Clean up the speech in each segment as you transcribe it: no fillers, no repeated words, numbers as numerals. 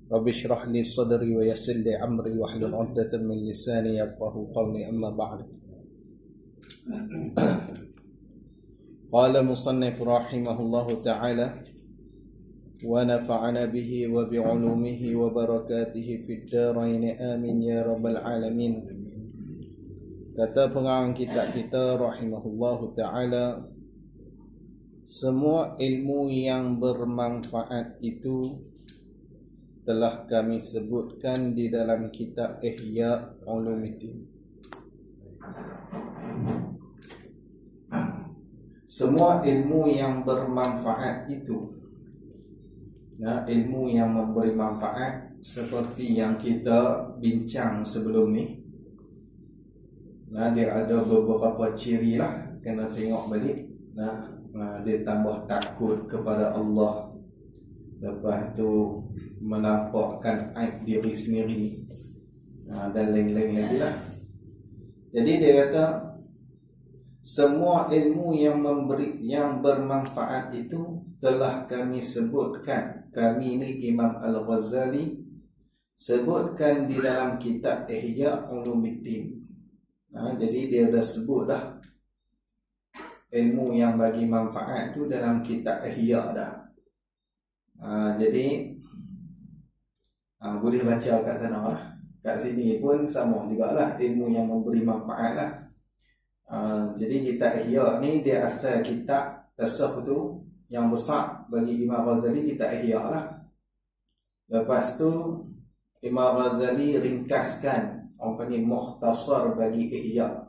Rabbi syrah li sadri wa yassir li amri wahlul 'uqdatam min lisani yafqahu qawli, amma ba'd. Qala musannif rahimahullahu ta'ala wa nafa'ana bihi wa bi'ulumihi wa barakatihi fid dharain amin ya rabbal alamin. Kata pengarang kitab kita rahimahullahu ta'ala, semua ilmu yang bermanfaat itu telah kami sebutkan di dalam kitab Ihya Ulumuddin. Semua ilmu yang bermanfaat itu, ilmu yang memberi manfaat seperti yang kita bincang sebelum ni, dia ada beberapa ciri lah, kena tengok balik. Dia tambah takut kepada Allah, lepas tu menampakkan aib diri sendiri, dan lain-lain lagi lah. Jadi dia kata semua ilmu yang bermanfaat itu telah kami sebutkan. Kami ni Imam Al-Ghazali sebutkan di dalam kitab Ihya Ulumuddin. Jadi dia dah sebut dah ilmu yang bagi manfaat tu dalam kitab Ihya dah. Jadi boleh baca kat sana lah. Kat sini pun sama jugalah, ilmu yang memberi manfaat lah. Jadi kitab Ihya ni dia asal kitab tasawuf tu yang besar bagi Imam Ghazali, kitab Ihya lah. Lepas tu Imam Ghazali ringkaskan, orang panggil mukhtasar bagi Ihya.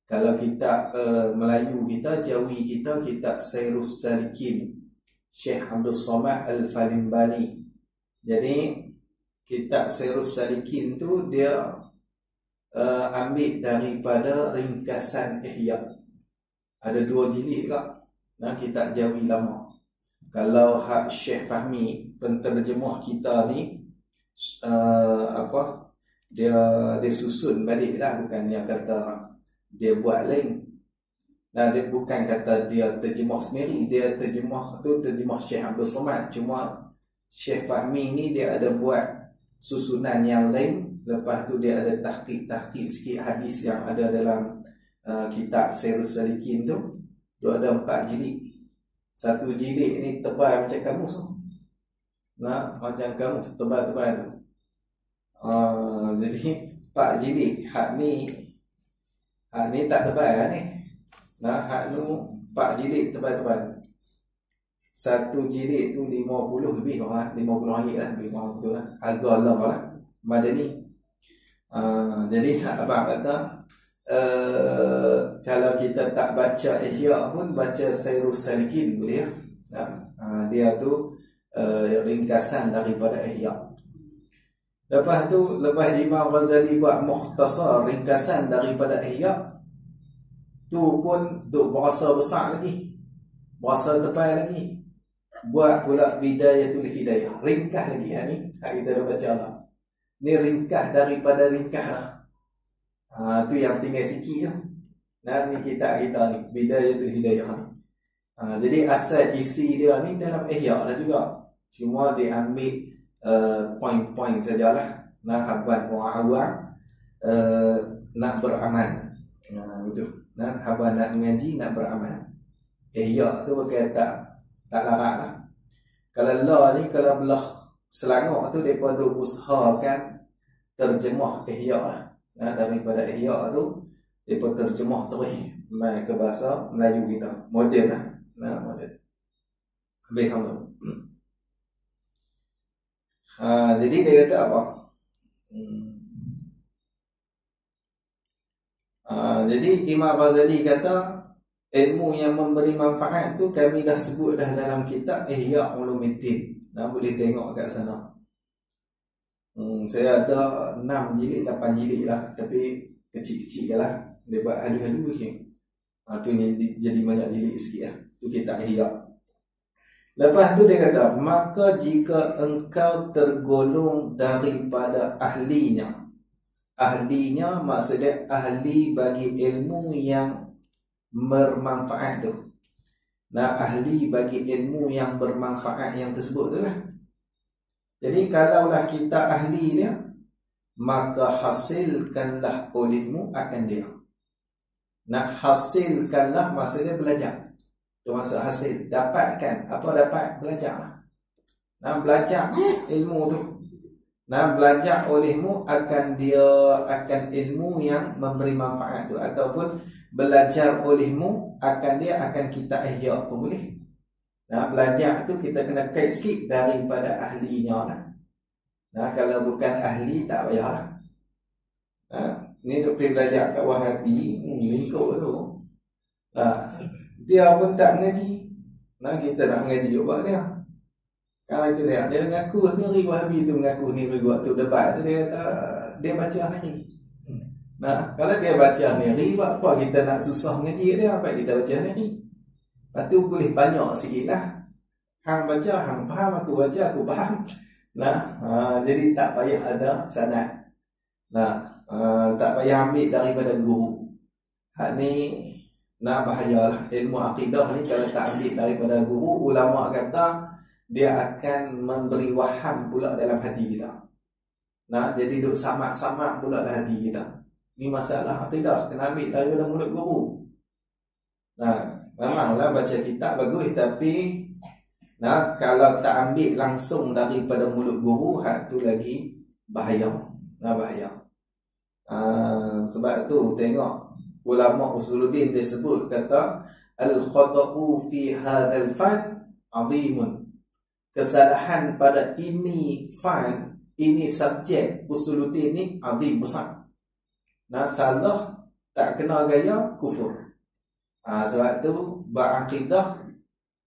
Kalau kitab Melayu kita, Jawi kita, kitab Sairus Salikin Syekh Abdul Somad Al-Falimbani. Jadi kitab Sairus Salikin tu dia ambil daripada ringkasan Ihya. Ada 2 jilid lah, kitab Jawi lama. Kalau hak Syekh Fahmi, penterjemah kita ni, dia susun balik lah, bukan dia kata dia buat lain. Dia bukan kata dia terjemah sendiri, dia terjemah tu terjemah Syekh Abdul Somad. Cuma Syekh Fahmi ni dia ada buat susunan yang lain. Lepas tu dia ada tahqiq sikit hadis yang ada dalam kitab Sairus Salikin tu. Dia ada 4 jilid. 1 jilid ni tebal macam kamus tu. Macam kamus tebal-tebal tu. Jadi 4 jilid. Hak ni tak tebal ni. Hak tu 4 jilid tebal-tebal. 1 jilid tu 50 lebih lah, 50 ringgit lah, lebih kurang betul lah. Harga Allah lah, Madani. Jadi abang kata kalau kita tak baca Ihya pun, baca Sairus Salikin boleh ya. Dia tu ringkasan daripada Ihya. Lepas Imam Ghazali buat mukhtasar, ringkasan daripada Ihya tu pun duk berasa besar lagi, berasa tebal lagi. Buat pula Bidayatul Hidayah, ringkas lagi. Ni kita dah baca lah. Ni ringkas daripada ringkas lah. Tu yang tinggal sikit lah. Ni kita ni Bidayatul Hidayah ni. Jadi asal isi dia ni dalam Ihya lah juga. Cuma dia ambil poin-poin sajalah. Haban orang awam nak beramal. Betul. Haban nak mengaji, nak beramal. Ihya tu pakai tak larat lah. Kalau lah ni, kalau belah Selangor tu, mereka ada usahakan terjemah Ihya lah. Daripada Ihya tu, mereka terjemah terus ke bahasa Melayu kita. Model lah. Model. Habis tu. Jadi dia kata apa? Jadi Imam Ghazali kata ilmu yang memberi manfaat tu kami dah sebut dah dalam kitab Ihya Ulumuddin. Boleh tengok kat sana. Saya ada 6 jilid, 8 jilid lah, tapi kecil-kecil lah. Dia buat halu-halu je. Tu ni jadi banyak jilid sikit lah. Tu kitab Ihya. Lepas tu dia kata, maka jika engkau tergolong daripada ahlinya. Ahlinya maksudnya ahli bagi ilmu yang bermanfaat tu. Ahli bagi ilmu yang bermanfaat yang tersebut tu lah. Jadi kalaulah kita ahli dia, maka hasilkanlah olehmu akan dia. Nak hasilkanlah maksudnya belajar. Itu maksud hasil. Dapatkan. Apa dapat? Belajarlah. Nak belajar ilmu tu. Nak belajar olehmu akan dia, akan ilmu yang memberi manfaat tu. Ataupun belajar olehmu akan dia, akan kita ihya pun boleh. Nah, belajar tu kita kena kait sikit daripada ahlinya lah. Nah, kalau bukan ahli tak payahlah. Ni duk pergi belajar kat Wahabi, lingkup tu. Dia pun tak mengaji. Nah, kita nak mengaji buat dia. Kalau itu dia mengaku sendiri, Wahabi tu mengaku sendiri waktu debat tu dia kata dia baca sendiri. Nah, kalau dia baca sendiri, buat apa kita nak susah mengaji dia? Apa kita baca sendiri? Lepas tu boleh banyak sikit lah. Hang baca, hang faham, aku baca, aku faham. Nah, jadi tak payah ada sanad. Nah, tak payah ambil daripada guru. Hak ni nah bahayalah. Ilmu akidah ni kalau tak ambil daripada guru, ulama kata dia akan memberi waham pula dalam hati kita. Nah, jadi duk samak-samak pula dalam hati kita. Ni masalah akidah, kena ambil daripada mulut guru. Nah, memanglah baca kitab bagus, tapi nah, kalau tak ambil langsung daripada mulut guru, hak tu lagi bahaya. Nah, bahaya. Sebab tu tengok ulama usuluddin dia sebut kata al-khata'u fi hadzal fan 'azimun. Kesalahan pada ini fan, ini subjek usuluddin ni azim, besar. Nah, salah tak kena gaya kufur. Sebab tu berakidah,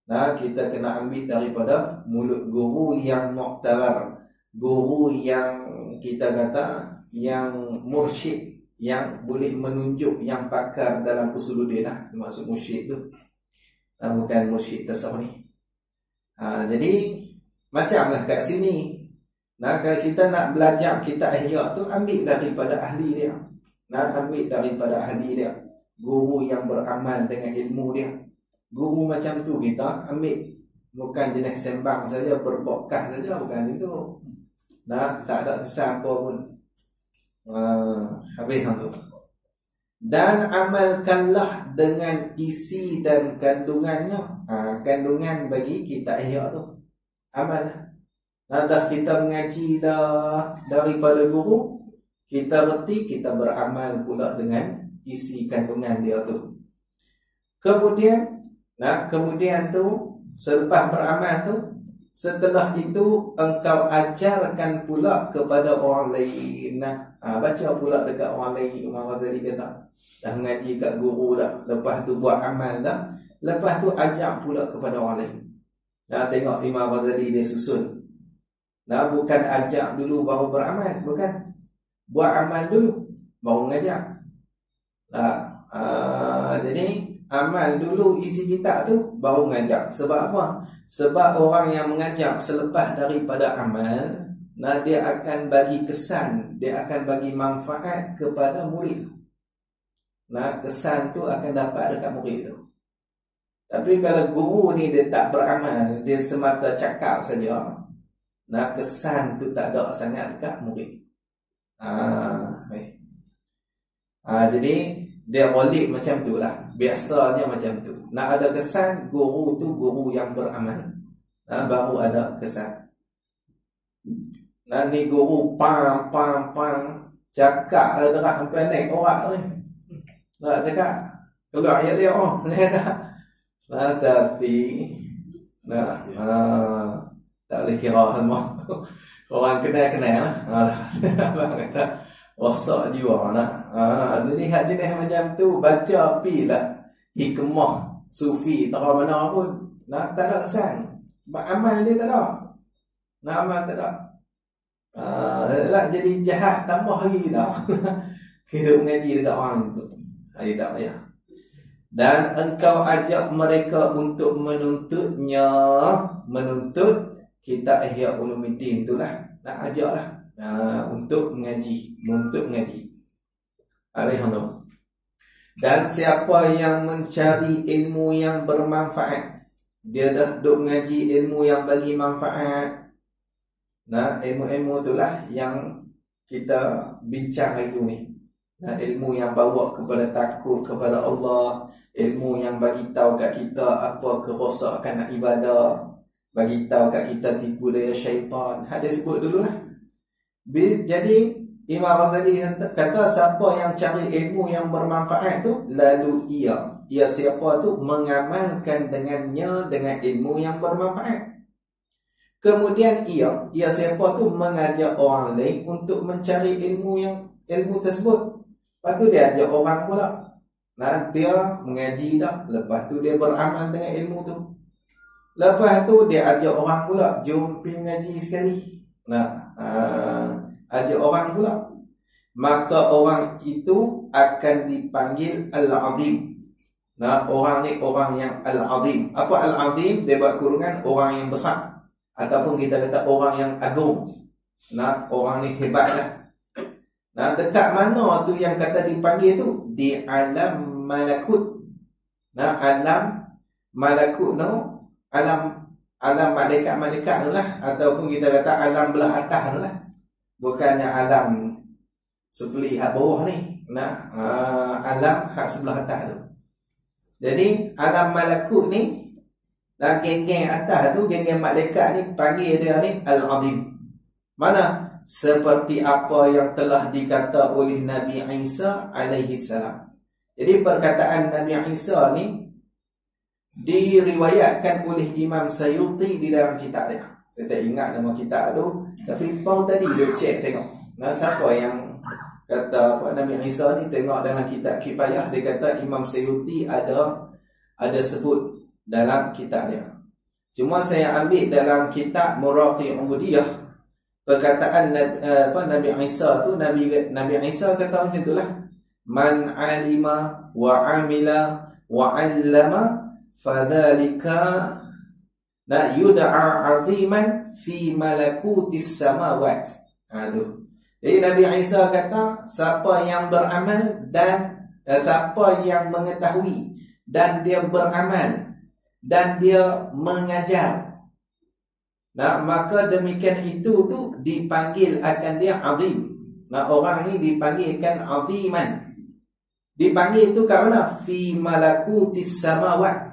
nah, kita kena ambil daripada mulut guru yang mu'tabar, guru yang kita kata yang mursyid, yang boleh menunjuk, yang pakar dalam usuluddin lah. Maksud mursyid tu bukan mursyid tasawuf ni. Jadi macamlah kat sini. Nah, kalau kita nak belajar kitab ihya tu, ambil daripada ahli dia. Nah, ambil daripada ahli dia, guru yang beramal dengan ilmu dia. Guru macam tu kita ambil, bukan jenis sembang saja, berpodcast saja, bukan itu. Nah, tak ada kesan apa pun. Habis tu. Dan amalkanlah dengan isi dan kandungannya. Kandungan bagi kita ihya tu amal. Dah kita mengaji dah daripada guru, kita reti, kita beramal pula dengan isi kandungan dia tu. Kemudian tu selepas beramal tu, setelah itu engkau ajarkan pula kepada orang lain. Baca pula dekat orang lain. Imam Ghazali kata dah mengaji kat guru dah, lepas tu buat amal dah, lepas tu ajar pula kepada orang lain. Tengok Imam Ghazali dia susun. Bukan ajar dulu baru beramal, bukan. Buat amal dulu baru mengajar. Jadi amal dulu isi kitab tu, baru mengajar. Sebab apa? Sebab orang yang mengajar selepas daripada amal, dia akan bagi kesan, dia akan bagi manfaat kepada murid. Kesan tu akan dapat dekat murid tu. Tapi kalau guru ni dia tak beramal, dia semata cakap saja, kesan tu tak ada sangat dekat murid. Jadi dia ghalib macam tu lah. Biasanya macam tu. Nak ada kesan, guru tu guru yang beramal, baru ada kesan. Ni guru pam cakap derah sampai naik orang ni. Nak cakap keluar ayat dia tapi tak boleh kira semua. Orang kenal abang kata rosak jiwa jadi hak jenis macam tu, baca apilah hikmah sufi tak mana pun, tak ada kesan. Amal dia tak ada. Amal tak ada. Jadi jahat tambah lagi tau. Hidup mengaji dekat orang tu. Dia tak payah. Dan engkau ajak mereka untuk menuntutnya, menuntut kitab Ihya Ulumuddin itulah. Nak ajaklah untuk mengaji, Alhamdulillah. Dan siapa yang mencari ilmu yang bermanfaat, dia dah duk mengaji ilmu yang bagi manfaat, Nah, ilmu-ilmu itulah yang kita bincang hari ni. Nah, ilmu yang bawa kepada takut kepada Allah, ilmu yang bagi tahu kat kita apa kerosakan nak ibadah, bagi tahu kat kita tipu daya syaitan. Ada sebut dululah. Jadi Imam Ghazali kata siapa yang cari ilmu yang bermanfaat tu, lalu ia siapa tu mengamalkan dengannya dengan ilmu yang bermanfaat. Kemudian ia siapa tu mengajar orang lain untuk mencari ilmu tersebut. Lepas tu dia ajar orang pula. Nah, dia mengaji dah, lepas tu dia beramal dengan ilmu tu. Lepas tu dia ajar orang pula, jom pergi mengaji sekali. Nah, ajar orang pula. Maka orang itu akan dipanggil Al-Azim. Nah, orang ni orang yang Al-Azim. Apa Al-Azim? Dia buat kurungan orang yang besar. Ataupun kita kata orang yang agung. Nah, orang ni hebat lah. Nah, dekat mana tu yang kata dipanggil tu? Di alam malakut. Nah, alam malakut tu, alam malaikat-malaikat tu lah. Ataupun kita kata alam belah atas tu lah. Bukannya alam sebelah hak bawah ni. Nah, alam hak sebelah atas tu. Jadi alam malakut ni, dan geng-geng atas tu, geng-geng malaikat ni panggil dia ni Al-Azim. Mana? Seperti apa yang telah dikata oleh Nabi Isa alaihi salam. Jadi perkataan Nabi Isa ni diriwayatkan oleh Imam Sayuti di dalam kitab dia. Saya tak ingat nama kitab tu, tapi baru tadi dia cek tengok. Nah, siapa yang kata apa Nabi Isa ni, tengok dalam kitab Kifayah, dia kata Imam Sayuti ada sebut dalam kitab dia. Cuma saya ambil dalam kitab Muraqi Ubudiyah, perkataan Nabi Isa tu, Nabi Isa kata macam itulah, man alima wa amila wa 'allama fadzalika la yud'a 'aziman fi malakutis samawat. Tu. Jadi Nabi Isa kata siapa yang beramal dan siapa yang mengetahui dan dia beramal dan dia mengajar, nah, maka demikian itu tu dipanggil akan dia azim. Nah, orang ni dipanggilkan aziman. Dipanggil tu kat mana? Fi malakutis samawat.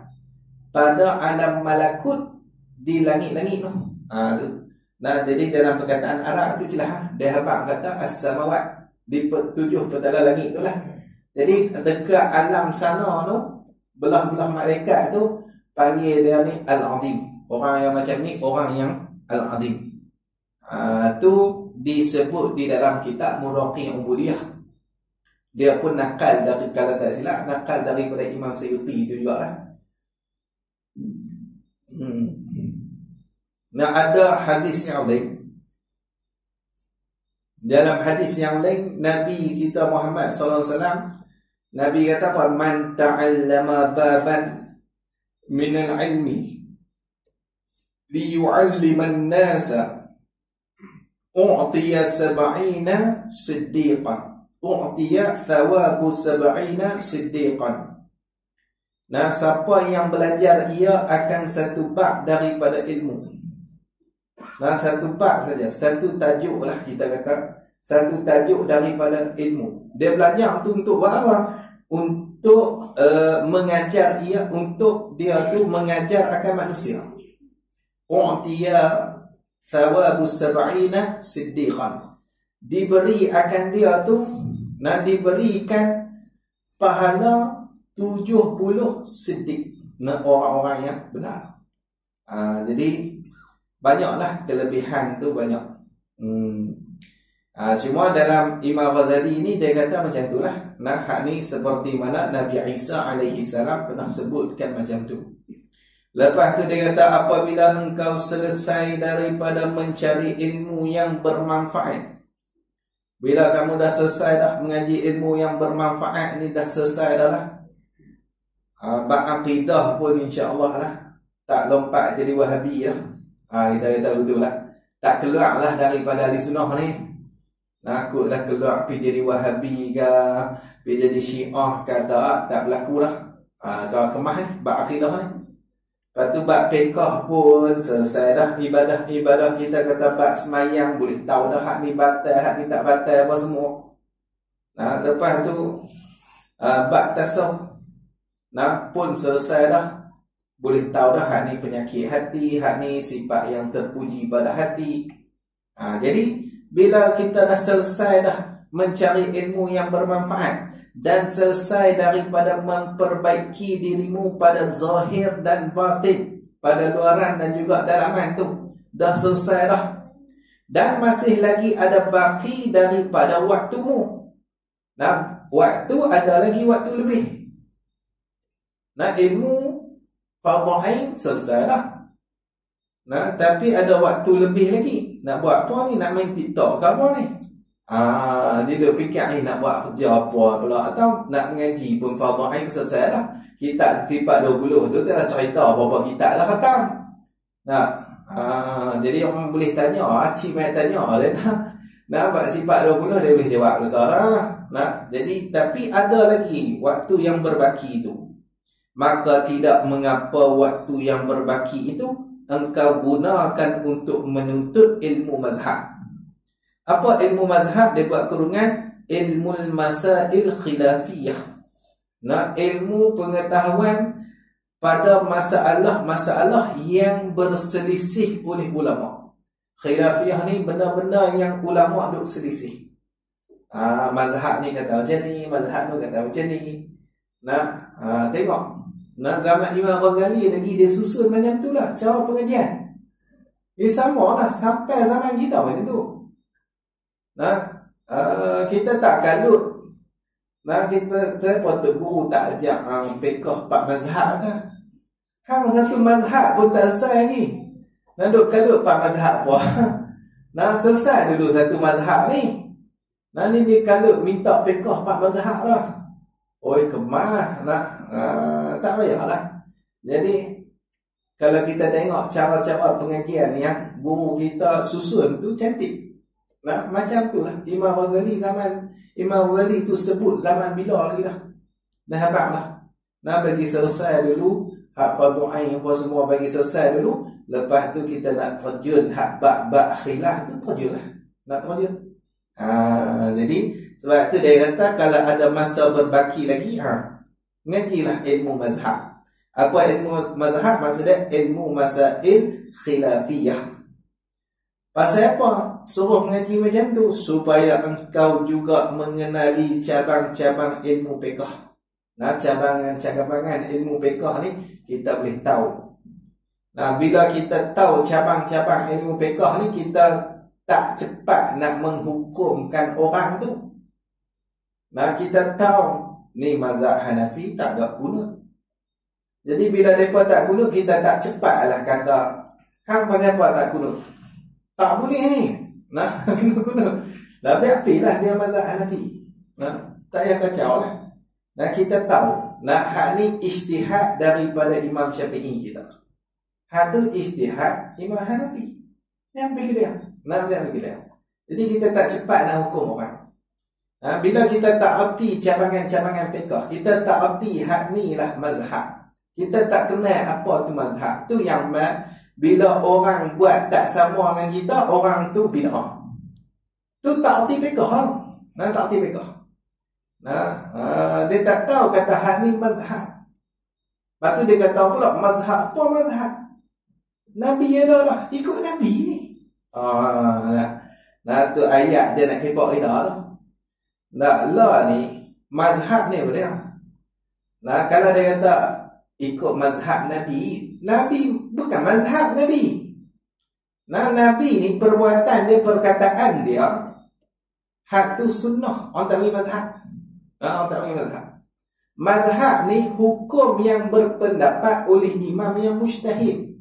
Pada alam malakut di langit-langit tu. Tu. Nah, jadi dalam perkataan Arab tu jelas dia habaq kata as-samawat, di 7 petala langit tu lah. Jadi dekat alam sana tu, belah-belah malaikat tu panggil dia ni Al-Azim. Orang yang macam ni orang yang Al-Azim. Tu disebut di dalam kitab Muraqi Ubudiyah. Dia pun nakal dari, kalau tak silap, nakal daripada Imam Sayuti itu jugalah. Nah, ada hadis yang lain. Dalam hadis yang lain, Nabi kita Muhammad sallallahu alaihi wasallam, Nabi kata apa? Man ta'allama baban min al-ilmi liyu'allima an-nasa u'tiya 70 siddiqan, u'tiya thawabu 70 siddiqan. Nah, siapa yang belajar ia akan satu bab daripada ilmu. Nah, satu bab saja, satu tajuk lah kita kata, satu tajuk daripada ilmu. Dia belajar tu untuk buat apa? Untuk mengajar ia, untuk dia tu mengajar akan manusia. U'tiya thawabu 70 siddiqan. Diberi akan dia tu, nah, diberikan pahala 70 siddiq, nah, orang-orang yang benar. Jadi banyaklah kelebihan tu, banyak. Cuma dalam Imam Ghazali ni dia kata macam itulah. Nah, hak ni seperti mana Nabi Isa alaihi salam pernah sebutkan macam tu. Lepas tu dia kata apabila engkau selesai daripada mencari ilmu yang bermanfaat, bila kamu dah selesai dah mengaji ilmu yang bermanfaat ni, dah selesai dah lah, bab akidah pun insya-Allah lah, tak lompat jadi Wahabi lah. Kita kata betul lah, tak keluar lah daripada ahli sunnah ni. Aku dah keluar pergi jadi Wahabi ke, pergi jadi Syiah ke, tak berlaku lah. Kalau kemah ni bab akidah ni. Lepas tu bab fiqh pun selesai dah. Ibadah kita kata bab semayang boleh tahu dah hak ni batal, hak ni tak batal apa semua. Lepas tu bab tasawuf pun selesai dah. Boleh tahu dah hak ni penyakit hati, hak ni sifat yang terpuji pada hati. Jadi bila kita dah selesai dah mencari ilmu yang bermanfaat dan selesai daripada memperbaiki dirimu pada zahir dan batin, pada luaran dan juga dalaman tu, dah selesai dah. Dan masih lagi ada baki daripada waktumu. Waktu ada lagi waktu lebih. Ilmu fardhu ain selesai dah. Tapi ada waktu lebih lagi. Nak buat apa ni? Nak main TikTok ke apa ni? Dia duk fikir nak buat kerja apa pula, atau nak mengaji pun fardhu ain selesai dah. Kitab sifat 20 tu tak cerita apa-apa kitab dah khatam. Jadi orang boleh tanya, cik mai tanya dia tak. Buat sifat 20 dia boleh jawab perkara. Jadi tapi ada lagi waktu yang berbaki itu. Maka tidak mengapa waktu yang berbaki itu engkau gunakan untuk menuntut ilmu mazhab. Apa ilmu mazhab? Dia buat kurungan ilmu masail khilafiyah. Ilmu pengetahuan pada masalah-masalah yang berselisih oleh ulama. Khilafiyah ni benda-benda yang ulama duk selisih. Mazhab ni kata macam ni, mazhab tu kata macam ni. Tengok. Zaman Imam Ghazali lagi dia susun macam tu lah cara pengajian. Sama lah sampai zaman kita macam tu. Kita tak kalut. Kita patut guru tak ajak fiqh 4 mazhab kan. Hang satu mazhab pun tak selesai lagi. Duk kalut 4 mazhab apa. Selesai dulu satu mazhab ni. Ni dia kalut minta fiqh 4 mazhab lah. Oi kemah tak payahlah. Jadi kalau kita tengok cara-cara pengajian yang guru kita susun tu cantik. Macam tu lah. Imam Ghazali tu sebut zaman bila lagi dah. Dah habaq lah. Bagi selesai dulu hak fardhu ain apa semua, bagi selesai dulu. Lepas tu kita nak terjun hak bab khilaf tu, terjun lah. Nak terjun. Jadi sebab tu dia kata kalau ada masa berbaki lagi, ngajilah ilmu mazhab. Apa ilmu mazhab? Maksudnya ilmu masail khilafiyah. Pasal apa? Suruh mengaji macam tu supaya engkau juga mengenali cabang-cabang ilmu fiqh. Cabang-cabangan ilmu fiqh ni kita boleh tahu. Bila kita tahu cabang-cabang ilmu fiqh ni, kita tak cepat nak menghukumkan orang tu. Kita tahu ni mazhab Hanafi tak ada kunut. Jadi bila mereka tak kunut, kita tak cepatlah kata hang pasal apa tak kunut. Tak boleh ni. Kunut. Biar pilih dia mazhab Hanafi. Tak payah kacau lah. Kita tahu. Hak ni ijtihad daripada Imam Syafi'i kita. Hak tu ijtihad Imam Hanafi. Yang pilih dia. Yang pilih dia. Jadi kita tak cepat nak hukum orang. Bila kita tak erti cabangan-cabangan fiqh, kita tak erti hak ni lah mazhab. Kita tak kenal apa tu mazhab. Tu yang bila orang buat tak sama dengan kita, orang tu bid'ah. Tu tak erti fiqh. Tak erti fiqh. Dia tak tahu kata hak ni mazhab. Lepas tu dia kata pula mazhab apa mazhab? Nabi ada lah, ikut Nabi ni. Tu ayat dia nak kepak kita lah. Ni mazhab ni boleh. Kalau dia kata ikut mazhab Nabi, Nabi bukan mazhab Nabi. Nabi ni perbuatan dia, perkataan dia, hak tu sunnah. Orang tak panggil mazhab. Orang tak panggil mazhab. Mazhab ni hukum yang berpendapat oleh imam yang mujtahid.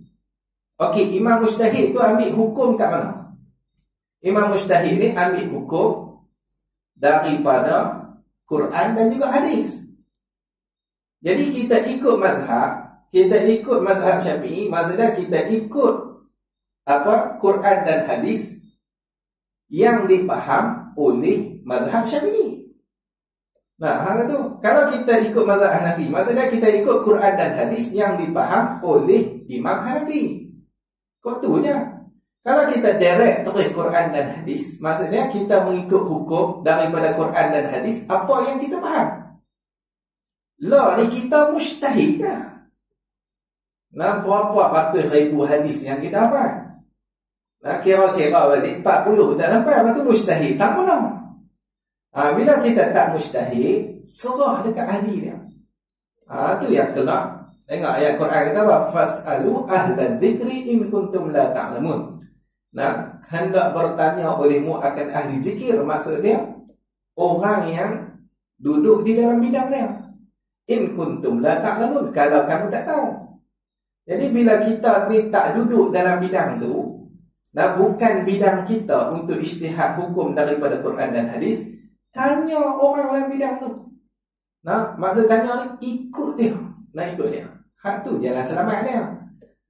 Okey, imam mujtahid tu ambil hukum kat mana? Imam mujtahid ni ambil hukum daripada Quran dan juga hadis. Jadi kita ikut mazhab Syafi'i, maksudnya kita ikut Quran dan hadis yang dipaham oleh mazhab Syafi'i. Nah, hang tu kalau kita ikut mazhab Hanafi, maksudnya kita ikut Quran dan hadis yang dipaham oleh Imam Hanafi. Kau tu je. Kalau kita direct terus Quran dan hadis, maksudnya kita mengikut hukum daripada Quran dan hadis apa yang kita faham. Lah ni kita mujtahid ke? Nah, berapa ratus ribu hadis yang kita faham? Nah, kira-kira balik 40 tak sampai, lepas tu mujtahid tak mana? Bila kita tak mujtahid, serah dekat ahli dia. Tu yang kena. Tengok ayat Quran kata apa? Fas'alu ahla dzikri in kuntum la ta'lamun. Nah, hendak bertanya olehmu akan ahli zikir, maksudnya orang yang duduk di dalam bidang dia. In kuntum la ta'lamun, kalau kamu tak tahu. Jadi bila kita ni tak duduk dalam bidang tu, nah bukan bidang kita untuk ijtihad hukum daripada Quran dan hadis, tanya orang dalam bidang tu. Nah, maksud tanya ni ikut dia. Nah, ikut dia. Hak tu jalan selamat dia.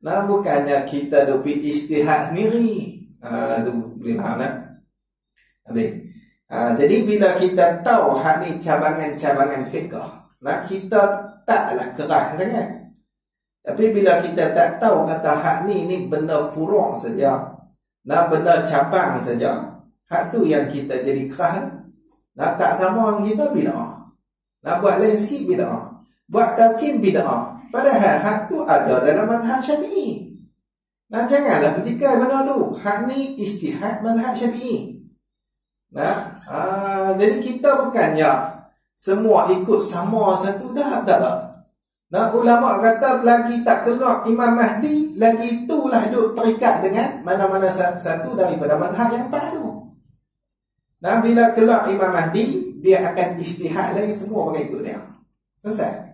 Nah, bukannya kita duk pergi ijtihad sendiri. Tu boleh faham tak? Habis. Jadi bila kita tahu hak ni cabangan-cabangan fiqh, nah kita taklah keras sangat. Tapi bila kita tak tahu kata hak ni benda furu' saja, nah benda cabang saja, hak tu yang kita jadi keras. Nah, tak sama orang kita bid'ah. Nak buat lain sikit bid'ah. Buat talqin bid'ah. Padahal hak tu ada dalam mazhab Syafi'i. Nah, janganlah petikai benda tu. Hak ni ijtihad mazhab Syafi'i. Nah, jadi kita bukannya semua ikut sama satu dah tak. Nah, ulama kata lagi tak keluar Imam Mahdi, lagi itulah duk terikat dengan mana-mana satu daripada mazhab yang empat tu. Nah, bila keluar Imam Mahdi, dia akan ijtihad lagi, semua pakai ikut dia. Selesai.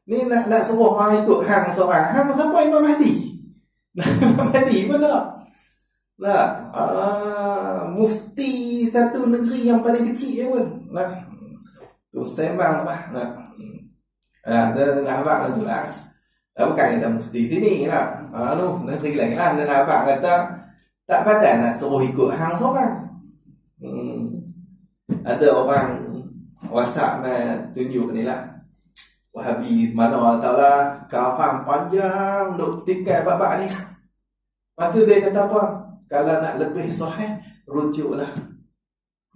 Ni nak suruh orang ikut hang seorang. Hang siapa Imam Mahdi? Imam Mahdi pun tak. Nah, mufti satu negeri yang paling kecil pun. Nah, tu sembang lah. Nah, dia nak abang tu lah. Bukan kata mufti sini lah. Negeri lain lah. Dia nak abang kata, tak padan nak suruh ikut hang seorang. Ada orang WhatsApp tunjuk ni lah, Wahabi mana tahu lah, kawan panjang duk tikai bab-bab ni. Lepas tu dia kata apa? Kalau nak lebih sahih, rujuklah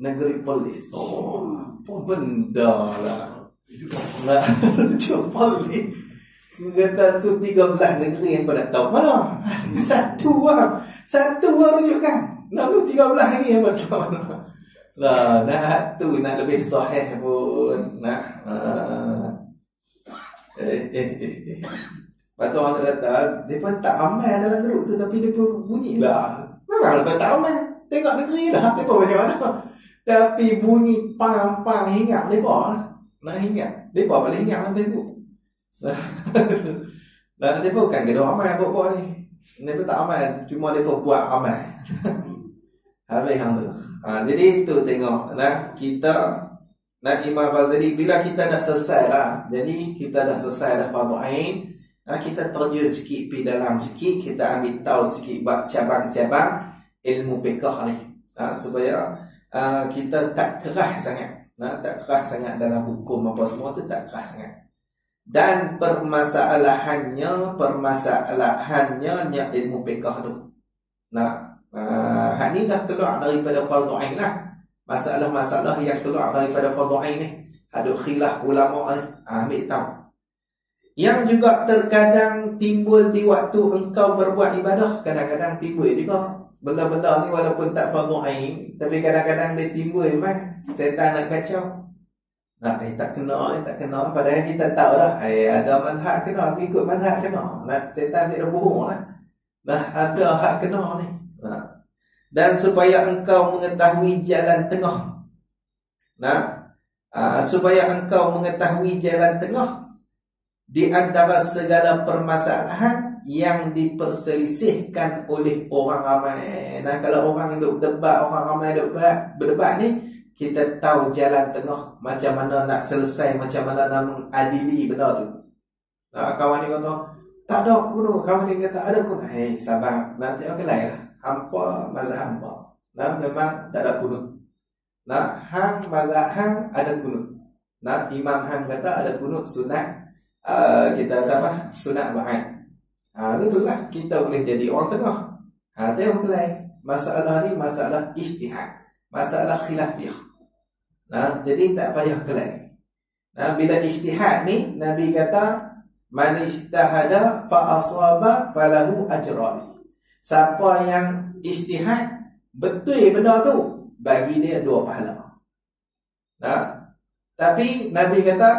negeri polis. Apa benda lah. Nak rujuk polis. Kata tu 13 negeri yang kau nak tahu. Mana? Satu orang rujukkan. Nak tu 13 lagi yang betul. Lah, nak tu nak lebih sahih pun. Nah. Lepas tu orang kata, dia pun tak amal dalam grup tu, tapi dia pun bunyilah. Memang lepas tak amal. Tengok negeri lah. Dia pun macam mana. Tapi bunyi pang-pang hingat mereka lah. Nak hingat. Mereka paling hingat dalam Facebook. Dan dia pun bukan kena amal buat-buat ni. Dia pun tak amal. Cuma dia pun buat amal. Habis hang tu. Jadi tu tengok. Nah, kita Imam Ghazali bila kita dah selesai lah. Jadi kita dah selesai dah fardu ain. Kita terjun sikit pergi dalam sikit, kita ambil tahu sikit bab cabang-cabang ilmu fiqh ni. Supaya kita tak kerah sangat. Tak kerah sangat dalam hukum apa semua tu, tak kerah sangat. Dan permasalahannya ilmu fiqh tu. Hak ni dah keluar daripada fardu ain lah. Masalah-masalah yang keluar daripada fardu ain ni, ada khilaf ulama ni, ambil tahu. Yang juga terkadang timbul di waktu engkau berbuat ibadah, kadang-kadang timbul juga benda-benda ni walaupun tak fardu ain, tapi kadang-kadang dia timbul memang setan nak kacau. Tak kena, padahal kita tahu lah, ada mazhab kena, ikut mazhab kena. Setan tidak bohong lah. Ada hak kena ni. Dan supaya engkau mengetahui jalan tengah. Supaya engkau mengetahui jalan tengah di antara segala permasalahan yang diperselisihkan oleh orang ramai. Kalau orang duk debat, orang ramai duk berdebat ni, kita tahu jalan tengah, macam mana nak selesai, macam mana nak mengadili benda tu. Kawan ni kata, tak ada kuno. Kawan ni kata, ada kuno. Sabar, nanti orang lain lah. Hampa mazhab hampa. Memang tak ada kuno. Hang mazhab hang ada kuno. Nah, Imam Ham kata ada kunut sunat, kita kata apa? Sunat ba'ad. Itulah kita boleh jadi orang tengah. Tengok kelai. Masalah ni masalah ijtihad, masalah khilafiyah. Nah, jadi tak payah kelai. Nah, bila ijtihad ni Nabi kata man ijtahada fa asaba falahu ajran. Siapa yang ijtihad betul benda tu, bagi dia 2 pahala. Nah, tapi Nabi kata,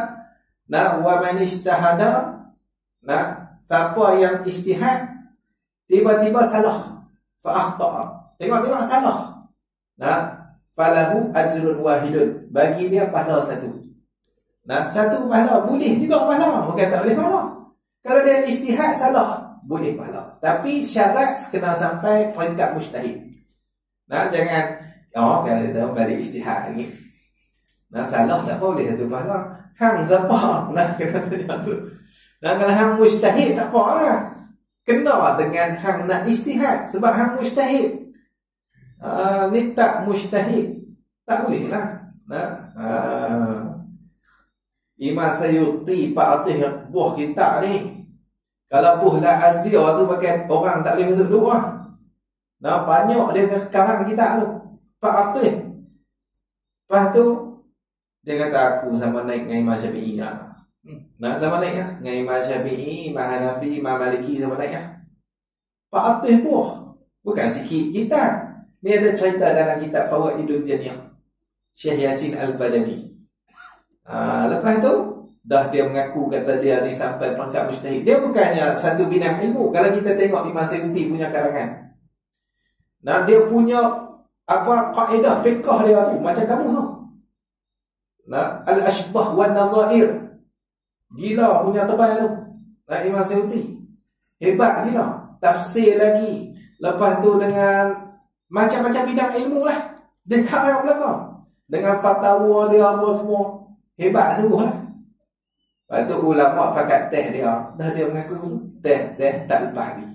nah, wa man ijtahada, nah, siapa yang ijtihad tiba-tiba salah, fa akhta. Tengok salah. Nah, falahu ajrun wahidun, bagi dia pahala 1. Nah, 1 pahala, boleh juga pahala, bukan tak boleh pahala. Kalau dia ijtihad salah, boleh pahala. Tapi syarat kena sampai peringkat mujtahid. Nah, jangan kalau dia balik ijtihad lagi. Nah, salah tak apa, boleh 1 pahala. Hang siapa? Nah, kena tanya dulu. Nah, kalau hang mujtahid tak apa lah. Kena dengan hang nak ijtihad, sebab hang mujtahid. Ni tak mujtahid, tak boleh lah. Nah, Imam Sayuti Pak Atih buah kitab ni. Kalau buah La Azia tu pakai orang tak boleh masuk dulu lah. Nah, banyak dia karang kitab tu Pak Atih. Lepas tu dia kata aku sama naik dengan Imam Syafi'i lah. Nah, sama naik lah dengan Imam Syafi'i, Imam Hanafi, Imam Maliki, sama naik lah. Pak Atih buah, bukan sikit kitab. Ni ada cerita dalam kitab Fawaidul Janiyah, Syekh Yasin Al-Fadani. Lepas tu dah dia mengaku kata dia ni sampai pangkat mujtahid. Dia bukannya satu bidang ilmu. Kalau kita tengok Imam Sayuti punya karangan, nah, dia punya apa kaedah fiqh dia tu macam kamu tu. Nah, al-ashbah wan nazair, gila punya tebal tu. Nah, Imam Sayuti hebat gila. Tafsir lagi. Lepas tu dengan macam-macam bidang ilmu lah. Dia kat belakang dengan fatwa dia apa semua. Hebat sungguh lah. Lepas tu ulama pakai teh dia. Dah dia mengaku teh tak lepas lagi.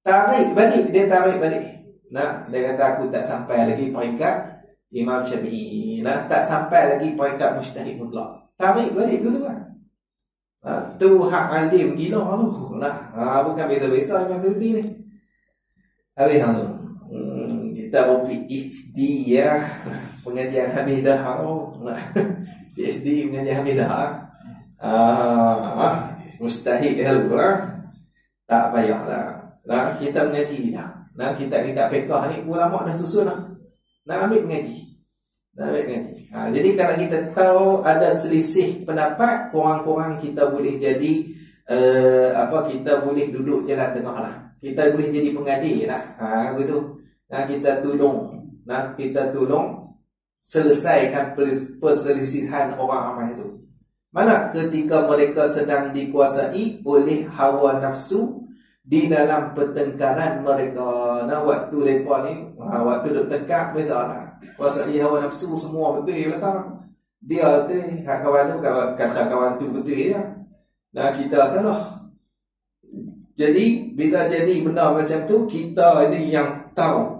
Tarik balik. Dia tarik balik. Nah, dia kata aku tak sampai lagi peringkat Imam Syafi'i. Nah, tak sampai lagi peringkat mujtahid mutlak. Tarik balik dulu kan. Tu hak alim gila tu. Nah, bukan biasa-biasa Imam Syafi'i ni. Habis tu. Kita PhD ya. Pengajian habis dah. PhD pengajian habis dah. Mustahil lah. Tak payahlah. Nah, kita mengaji dah. Nah, kita fiqh ni ulama dah susun lah. Nak ambil mengaji. Jadi kalau kita tahu ada selisih pendapat, kurang-kurang kita boleh jadi kita boleh duduk jalan tengah lah. Kita boleh jadi pengadil lah. Begitu. Kita tolong selesaikan perselisihan orang ramai itu. Mana ketika mereka sedang dikuasai oleh hawa nafsu di dalam pertengkaran mereka. Nah, waktu mereka ni waktu duk tengkar bezalah. Kuasai hawa nafsu semua betul belakang. Dia tu kawan tu kata kawan tu betul ya. Nah, kita salah. Jadi bila jadi benda macam tu, kita ni yang tahu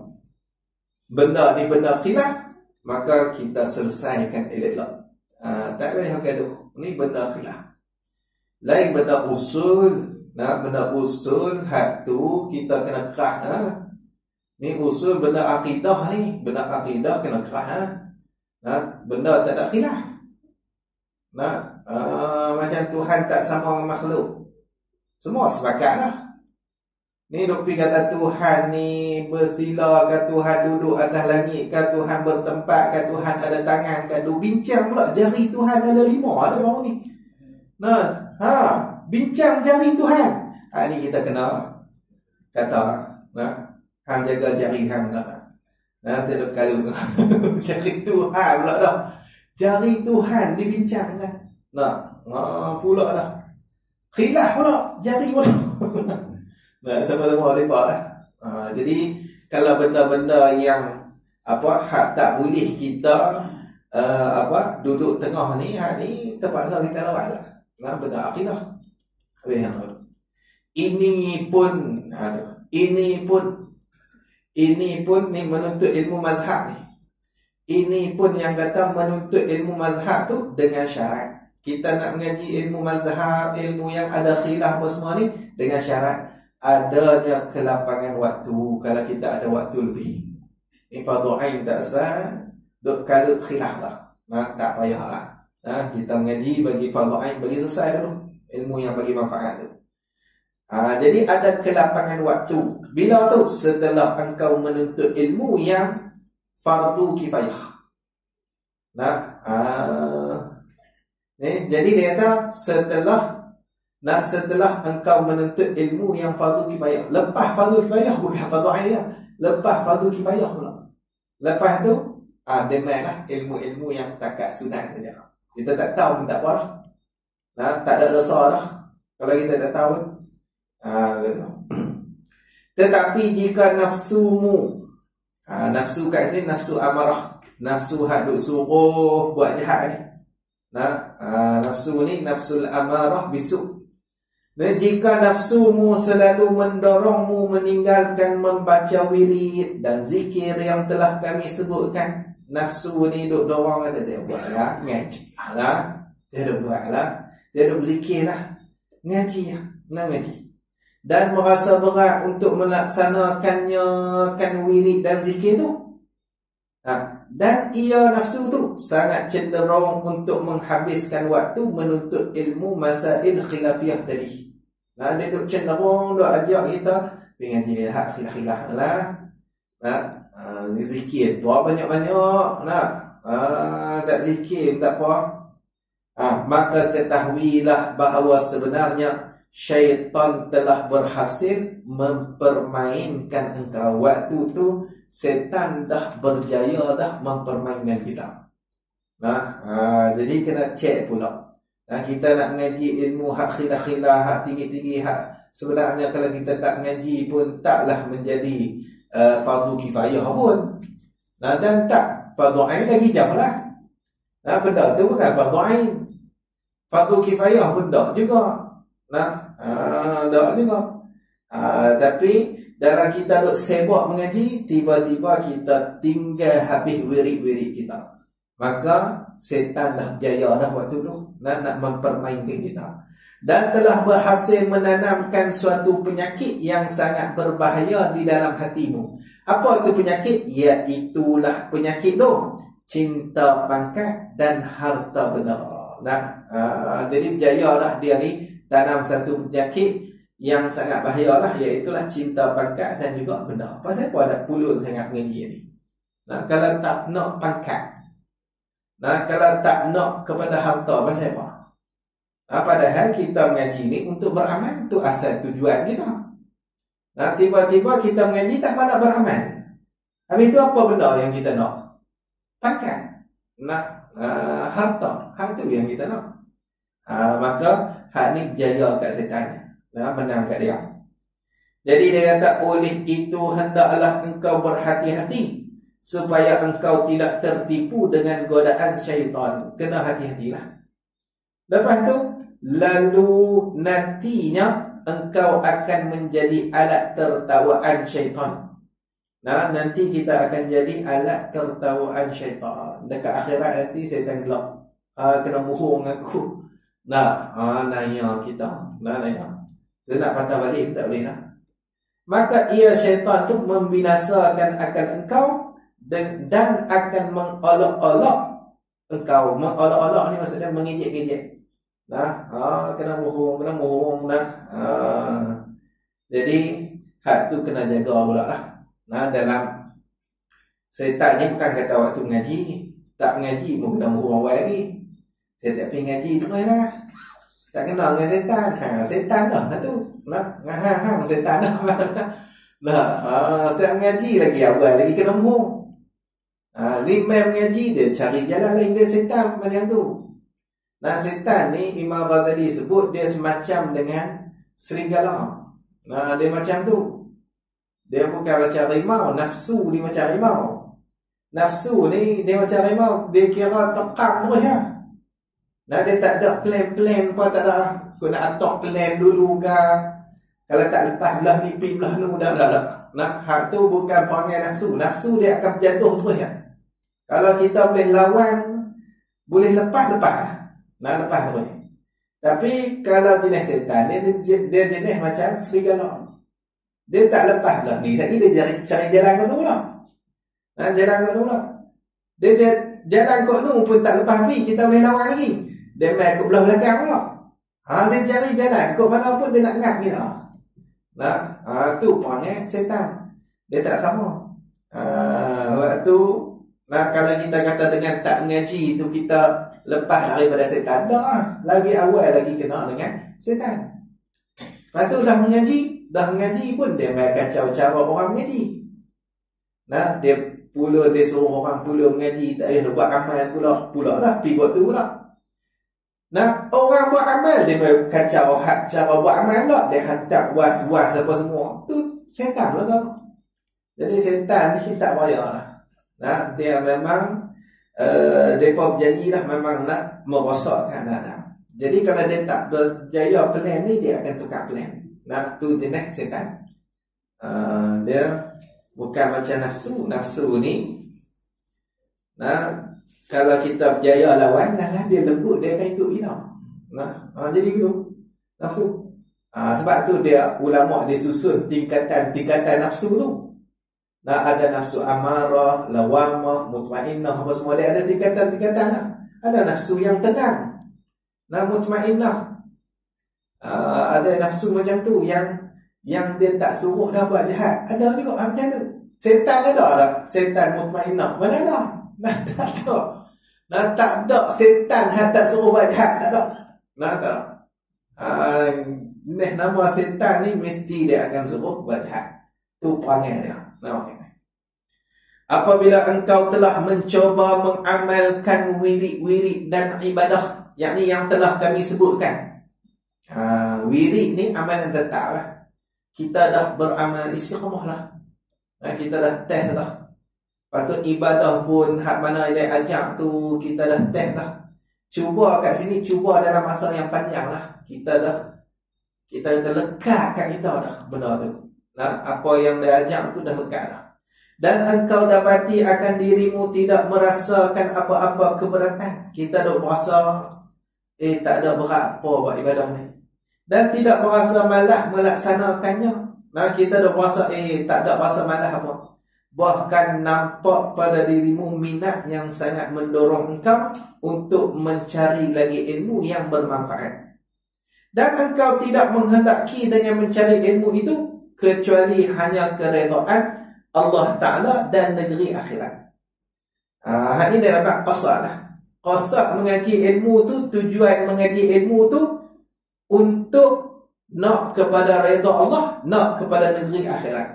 benda ni benda khilaf, maka kita selesaikan elok-elok. Tak payah gaduh. Ni benda khilaf. Lain benda usul. Nah, benda usul hak tu kita kena kerah. Ni usul benda akidah ni, benda akidah kena kerah. Nah, benda tak ada khilaf. Nah, macam Tuhan tak sama dengan makhluk. Semua sepakatlah. Ni duk pergi kata Tuhan ni bersila ke, Tuhan duduk atas langit ke, Tuhan bertempat ke, Tuhan ada tangan ke. Duk bincang pula jari Tuhan ada 5 ada orang ni. Nah, bincang jari Tuhan. Ni kita kena kata, hang jaga jari hang dah. Tak kalau jari Tuhan pula dah. Jari Tuhan dibincang kan. Pula dah. Khilaf pula jari pula. Sama-sama lepas lah. Jadi kalau benda-benda yang hak tak boleh kita duduk tengah ni, hak ni terpaksa kita lawan lah. Benda akidah. Ini pun ni menuntut ilmu mazhab ni. Ini pun yang kata menuntut ilmu mazhab tu dengan syarat. Kita nak mengaji ilmu mazhab, ilmu yang ada khilaf apa semua ni dengan syarat adanya kelapangan waktu. Kalau kita ada waktu lebih, fardu ain tak sah, duk kalau khilaf lah, tak payahlah. Kita mengaji bagi fardu ain, bagi selesai dulu ilmu yang bagi manfaat tu. Jadi ada kelapangan waktu. Bila tu? Setelah engkau menuntut ilmu yang fardu kifayah. Jadi dia kata setelah engkau menuntut ilmu yang fardu kifayah. Lepas fardu kifayah, bukan fardu ain. Lepas fardu kifayah pula. Lepas tu demainlah ilmu-ilmu yang takat sunat saja. Kita tak tahu pun tak apa lah. Tak ada dosa dah kalau kita tak tahu. Tetapi jika nafsumu, nafsu kat sini nafsu amarah, nafsu hak duk suruh buat jahat ni. Nafsu ni nafsul amarah bisu. Dan jika nafsumu selalu mendorongmu meninggalkan membaca wirid dan zikir yang telah kami sebutkan, nafsu ni duk dorong kata dia buatlah ngaji lah, dia duk buatlah, dia duk berzikir lah, ngaji lah, nak ngaji. Dan merasa berat untuk melaksanakannya kan wirid dan zikir tu. Dan ia nafsu tu sangat cenderung untuk menghabiskan waktu menuntut ilmu masail khilafiyah tadi. Dia duk cenderung duk ajak kita pergi ngaji hak khilaf-khilaf lah. Zikir tu banyak-banyak tak zikir tak apa. Maka ketahuilah bahawa sebenarnya syaitan telah berhasil mempermainkan engkau. Waktu tu setan dah berjaya dah mempermainkan kita. Jadi kena cek pula. Kita nak mengaji ilmu hak khilaf-khilaf, hak tinggi-tinggi, hak sebenarnya kalau kita tak mengaji pun taklah menjadi fardu kifayah pun. Dan tak fardu ain lagi jauh lah. Benda tu bukan fardu ain. Fardu kifayah pun tak juga. Tak juga. Tapi dalam kita duk sibuk mengaji, tiba-tiba kita tinggal habis wirid-wirid kita, maka setan dah berjaya dah waktu tu nak mempermainkan kita, dan telah berhasil menanamkan suatu penyakit yang sangat berbahaya di dalam hatimu. Apa itu penyakit? Iaitulah penyakit tu cinta pangkat dan harta benda. Jadi berjaya dah dia ni tanam satu penyakit yang sangat bahaya lah, iaitulah cinta pangkat dan juga benda. Pasal apa ada pulut sangat mengaji ni? Kalau tak nak pangkat, kalau tak nak kepada harta, pasal apa? Padahal kita mengaji ni untuk beramal, itu asal tujuan kita. Tiba-tiba kita mengaji tak nak beramal. Habis itu apa benda yang kita nak? Pangkat, harta, hal tu yang kita nak. Maka hak ni berjaya kat setan, menang kat dia. Jadi dia kata, oleh itu hendaklah engkau berhati-hati supaya engkau tidak tertipu dengan godaan syaitan. Kena hati-hatilah. Lepas tu, lalu nantinya engkau akan menjadi alat tertawaan syaitan. Nanti kita akan jadi alat tertawaan syaitan. Dekat akhirat nanti syaitan gelap. Kena muhung aku. Naya kita. Naya. Dia nak patah balik tak boleh lah. Maka ia syaitan tu membinasakan akal engkau dan akan mengolok-olok engkau. Mengolok-olok ni maksudnya mengejek-ejek. Kena muhung. Jadi hak tu kena jaga pula lah. Dalam syaitan ni bukan kata waktu mengaji, tak mengaji pun kena muhung awal lagi. Saya tak pergi ngaji tu lah. Tak kenal dengan setan. Setan dah tu. Setan dah. Tak mengaji lagi awal lagi kena muhung. Imam mengaji dia cari jalan lain, dia setan macam tu. Setan ni Imam Ghazali sebut dia semacam dengan serigala. Dia macam tu. Dia bukan macam rimau. Nafsu dia macam rimau. Nafsu ni dia macam rimau. Dia kira tekam terus ya. Dia tak ada plan-plan apa, tak ada. Kau nak atok plan dulu ke? Kalau tak lepas belah ni, pergi belah ni, dah. Hak tu bukan perangai nafsu. Nafsu dia akan berjatuh terus ya. Kalau kita boleh lawan, boleh lepas. Nak lepas boleh. Tapi kalau jenis setan dia jenis macam serigala. Dia tak lepas pula ni. Tadi dia cari jalan kat dulu lah. Jalan kat dulu lah. Dia jalan kat dulu pun tak lepas pergi, kita boleh lawan lagi. Dia main kat belah belakang pula. Dia cari jalan kat mana pun dia nak ngap kita. Tu panggil setan. Dia tak sama. Waktu kalau kita kata dengan tak mengaji tu kita lepas daripada setan, lagi awal lagi kena dengan setan. Lepas tu dah mengaji pun dia main kacau cara orang mengaji. Dia suruh orang pula mengaji, tak payah buat amal pula lah, pergi buat tu pula. Orang buat amal dia main kacau cara buat amal pula, dia hantar was-was apa semua. Tu setan lah kau. Jadi setan ni tak payah lah. Dia memang mereka berjanji lah memang nak merosakkan Adam. Jadi kalau dia tak berjaya plan ni, dia akan tukar plan. Tu jenis setan. Dia bukan macam nafsu. Nafsu ni kalau kita berjaya lawan, dia lembut, dia akan ikut kita. Jadi gitu nafsu. Sebab tu dia ulama dia susun tingkatan nafsu tu. Ada nafsu amarah, lawamah, mutmainnah, apa semua dia ada tingkatan lah. Ada nafsu yang tenang, mutmainnah. Ada nafsu macam tu yang dia tak suruh dah buat jahat. Ada juga macam tu. Setan ada tak? Setan mutmainnah mana ada? Tak ada. Tak ada setan yang tak suruh buat jahat, tak ada. Tak ada. Nama setan ni mesti dia akan suruh buat jahat. Tu perangai dia. Apabila engkau telah mencoba mengamalkan wirid dan ibadah, yakni yang telah kami sebutkan. Wirid ni amalan tetap lah. Kita dah beramal istiqamah lah. Kita dah test lah. Patut ibadah pun hak mana dia ajak tu kita dah test lah. Cuba kat sini, cuba dalam masa yang panjang lah. Kita dah lekat kat kita dah benda tu. Apa yang dia ajak tu dah lekat dah. Dan engkau dapati akan dirimu tidak merasakan apa-apa keberatan. Kita duk merasa tak ada berat apa buat ibadah ni, dan tidak merasa malah melaksanakannya. Kita duk merasa tak ada rasa malah apa. Bahkan nampak pada dirimu minat yang sangat mendorong engkau untuk mencari lagi ilmu yang bermanfaat. Dan engkau tidak menghendaki dengan mencari ilmu itu kecuali hanya keredaan Allah Ta'ala dan negeri akhirat. Ini dia dapat qasad lah. Qasad mengaji ilmu tu, tujuan mengaji ilmu tu untuk nak kepada redha Allah, nak kepada negeri akhirat.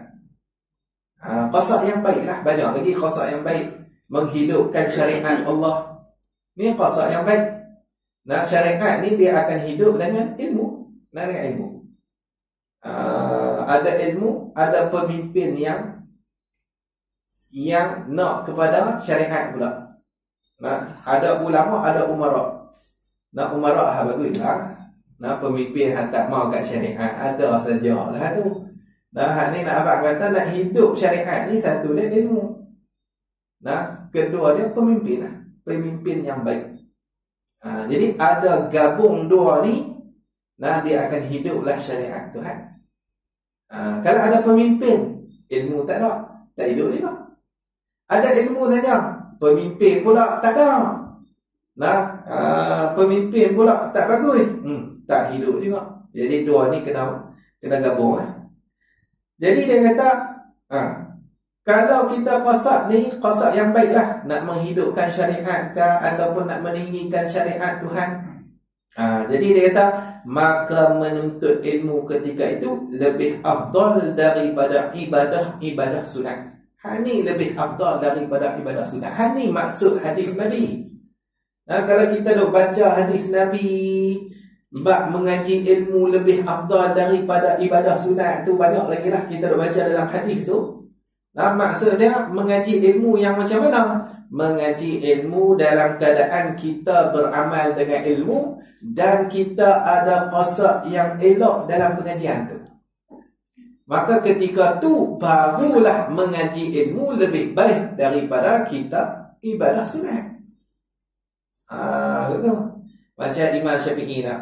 Qasad yang baik lah. Banyak lagi qasad yang baik. Menghidupkan syariat Allah. Ni qasad yang baik. Syariat ni dia akan hidup dengan ilmu. Dengan ilmu. Ada ilmu, ada pemimpin yang nak kepada syariat pula. Ada ulama, ada umara. Umara bagus lah. Pemimpin yang tak mau kat syariat ada sajalah tu. Ni nak abang kata nak hidup syariat ni, satu dia ilmu. Kedua dia pemimpin lah. Pemimpin yang baik. Jadi ada gabung dua ni, dia akan hiduplah syariat Tuhan. Kalau ada pemimpin, ilmu tak ada, tak hidup juga. Ada ilmu saja, pemimpin pula tak ada. Pemimpin pula tak bagus, tak hidup juga. Jadi dua ni kena gabung lah. Jadi dia kata, kalau kita qasad ni, qasad yang baik lah, nak menghidupkan syariat ke ataupun nak meninggikan syariat Tuhan. Jadi dia kata, maka menuntut ilmu ketika itu lebih afdal daripada ibadah sunat. Ni lebih afdal daripada ibadah sunat. Ni maksud hadis Nabi. Kalau kita duk baca hadis Nabi bab mengaji ilmu lebih afdal daripada ibadah sunat tu, banyak lagi lah kita duk baca dalam hadis tu. Maksud dia mengaji ilmu yang macam mana? Mengaji ilmu dalam keadaan kita beramal dengan ilmu dan kita ada qasad yang elok dalam pengajian tu. Maka ketika tu barulah mengaji ilmu lebih baik daripada kita ibadah sunat. Gitu. Macam Imam Syafi'i nak.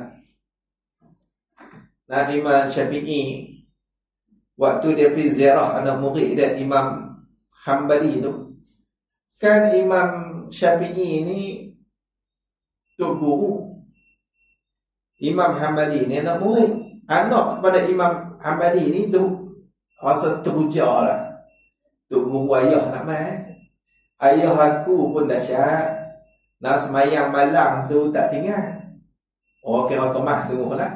Nah, Imam Syafi'i waktu dia pergi ziarah anak murid dia Imam Hambali tu, kan Imam Syafi'i ni tok guru. Imam Hambali ni anak murid. Anak kepada Imam Hambali ni tu rasa teruja lah. Tok guru ayah nak main. Ayah aku pun dahsyat. Nak semayang malam tu tak tinggal. Oh, kira kemas semua lah.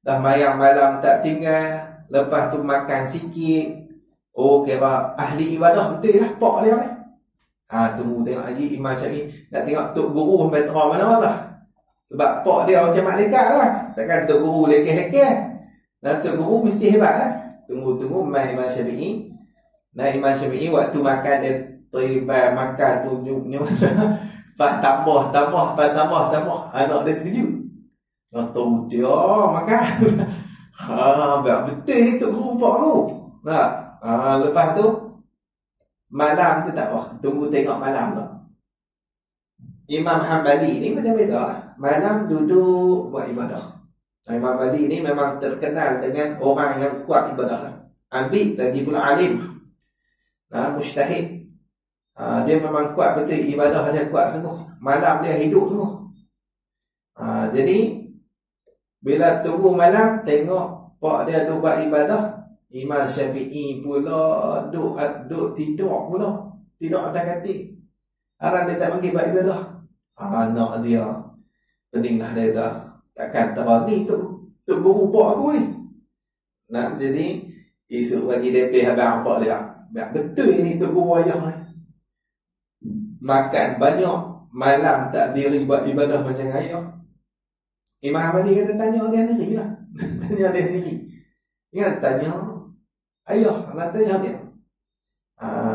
Dah mayang malam tak tinggal. Lepas tu makan sikit. Oh, kira ahli ibadah betul lah pak dia ni. Tunggu tengok lagi Imam Syafi'i. Nak tengok tok guru sampai terang mana lah. Sebab pak dia macam malaikat lah. Takkan tok guru lekeh-lekeh. Dan tok guru mesti hebat lah. Tunggu mai Imam Syafi'i. Nah, Imam Syafi'i waktu makan dia teribah makan tunjuknya Pak tambah. Anak dia terkejut. Tahu dia makan. Betul ni tok guru pak aku. Nah, lepas tu malam tu tak apa. Tunggu tengok malam tu. Imam Hambali ni macam biasa lah. Malam duduk buat ibadah. Imam Hambali ni memang terkenal dengan orang yang kuat ibadah lah. Abid lagi pula alim. Mujtahid. Dia memang kuat betul ibadah dia kuat sungguh. Malam dia hidup sungguh. Jadi bila tunggu malam tengok pak dia duduk buat ibadah, Imam Syafi'i pula duduk tidur pula. Tidur atas katil. Arang dia tak panggil buat ibadah. Anak dia peninglah dia tak. Takkan terang ni tu guru pak aku ni. Nah, jadi esok bagi dia pergi abang pak dia. Betul ni tu guru ayah ni. Makan banyak, malam tak diri buat ibadah macam ayah. Imam Hambali kata tanya dia sendiri lah. Tanya dia sendiri. Ingat tanya ayah, nak tanya dia.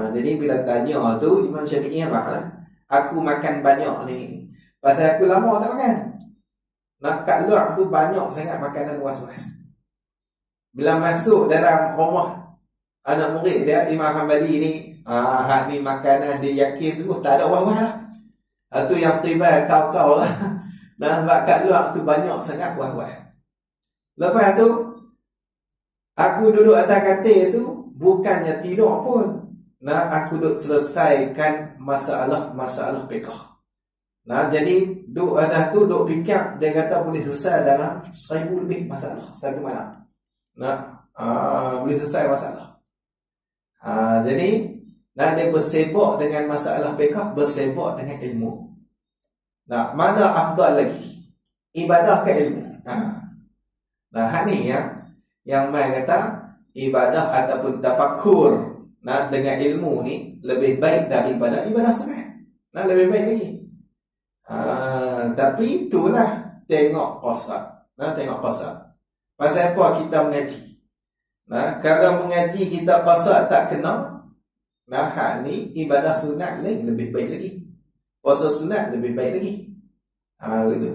Jadi bila tanya tu Imam Syafi'i apa lah? Aku makan banyak ni. Pasal aku lama tak makan. Nak kat luar tu banyak sangat makanan was-was. Bila masuk dalam rumah anak murid dia Imam Hambali ni, hak ni makanan dia yakin sungguh tak ada was-was lah. Tu yang tiba kau-kau lah. Dan sebab kat luar tu banyak sangat was-was. Lepas tu aku duduk atas katil tu bukannya tidur pun. Nah, aku duduk selesaikan masalah fiqh. Nah, jadi duduk atas tu duduk fikir, dia kata boleh selesai dalam 1000 lebih masalah satu malam. Nah, boleh selesai masalah. Jadi dia bersebut dengan masalah fiqh, bersebut dengan ilmu. Nah, mana afdal lagi? Ibadah ke ilmu? Nah, ni yang mai kata ibadah ataupun tafakkur dengan ilmu ni lebih baik daripada ibadah sunat. Nah, lebih baik lagi. Tapi itulah tengok qasad. Tengok qasad. Pasal apa kita mengaji? Kalau mengaji kita qasad tak kena, hak ni ibadah sunat lebih baik lagi. Puasa sunat lebih baik lagi. Gitu.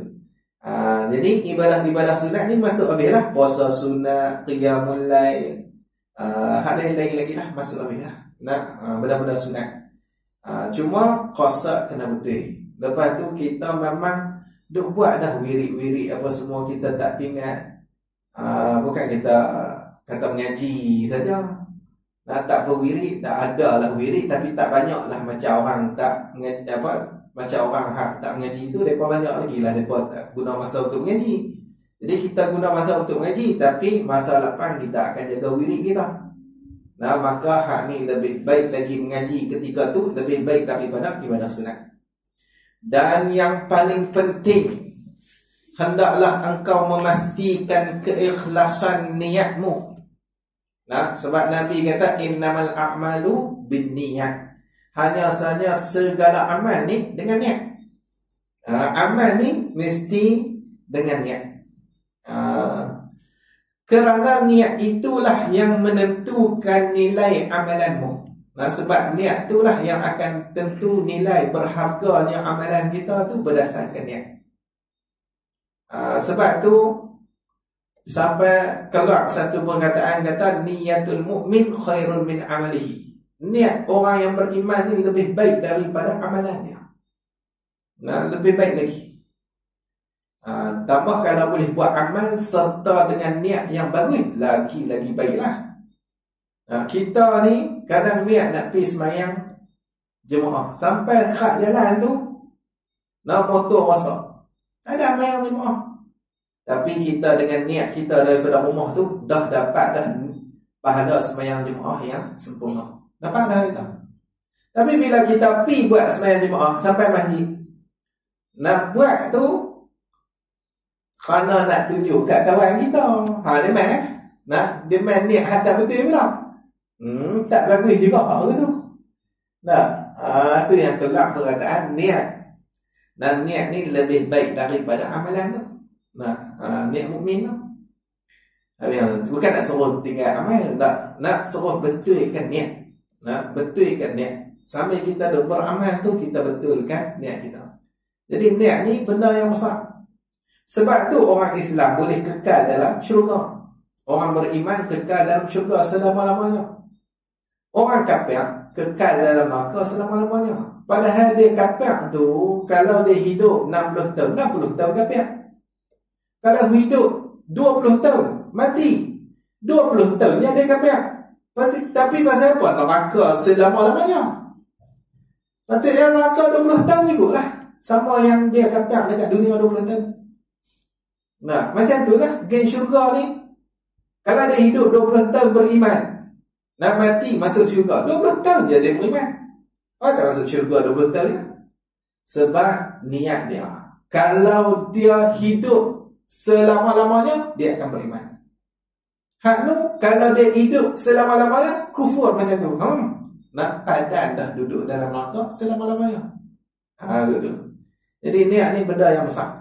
Jadi ibadah-ibadah sunat ni masuk habis lah. Puasa sunat, qiyamul lail, hak lain lagi lah masuk habis lah. Benda-benda sunat. Cuma qasad kena betul. Lepas tu kita memang duk buat dah wirid-wirid apa semua kita tak tinggal. Bukan kita kata mengaji saja. Tak berwirid, tak ada lah wirid tapi tak banyak lah macam orang tak mengaji macam orang tak mengaji tu depa banyak lagi lah depa tak guna masa untuk mengaji. Jadi kita guna masa untuk mengaji tapi masa lepas kita akan jaga wirid kita. Maka hak ni lebih baik lagi mengaji ketika tu lebih baik daripada ibadah sunat. Dan yang paling penting, hendaklah engkau memastikan keikhlasan niatmu. Sebab Nabi kata innamal a'malu binniyat. Hanya saja segala amal ni dengan niat. Amal ni mesti dengan niat. Kerana niat itulah yang menentukan nilai amalanmu. Sebab niat itulah yang akan tentu nilai berharganya amalan kita tu berdasarkan niat. Sebab tu sampai keluar satu perkataan kata niyatul mu'min khairun min amalihi. niat orang yang beriman ni lebih baik daripada amalannya. Nah, lebih baik lagi. Tambah kalau boleh buat amal serta dengan niat yang bagus, lagi baiklah. Kita ni kadang niat nak pergi semayang jemaah, sampai kat jalan tu motor rosak, tak ada amal yang jemaah. Tapi kita dengan niat kita daripada rumah tu dah dapat dah pahala semayang jemaah yang sempurna. Dapat dah kita. Tapi bila kita pergi buat semayang jemaah sampai masjid, nak buat tu kerana nak tunjuk kat kawan kita. Dia main niat hantar betul pula. Tak bagus juga apa tu. Tu yang kelak perkataan niat. Dan niat ni lebih baik daripada amalan tu. Niat mukmin tu. Bukan nak suruh tinggal amal, nak suruh betulkan niat. Betulkan niat. Sambil kita beramal tu, kita betulkan niat kita. Jadi niat ni benda yang besar. Sebab tu orang Islam boleh kekal dalam syurga. Orang beriman kekal dalam syurga selama-lamanya. Orang kafir kekal dalam neraka selama-lamanya. Padahal dia kafir tu, kalau dia hidup 60 tahun, 60 tahun kafir. Kalau hidup 20 tahun, mati. 20 tahun dia kafir. Tapi pasal apa? Neraka selama-lamanya. Patutnya neraka 20 tahun juga lah. Sama yang dia kafir dekat dunia 20 tahun. Macam tu lah geng syurga ni. Kalau dia hidup 20 tahun beriman, nak mati masuk syurga 20 tahun je dia beriman. Tak masuk syurga 20 tahun lah. Sebab niat dia. Kalau dia hidup selama-lamanya, dia akan beriman. Kalau dia hidup selama-lamanya, kufur macam tu. Nak padan dah duduk dalam neraka selama-lamanya. Gitu. Jadi niat ni benda yang besar.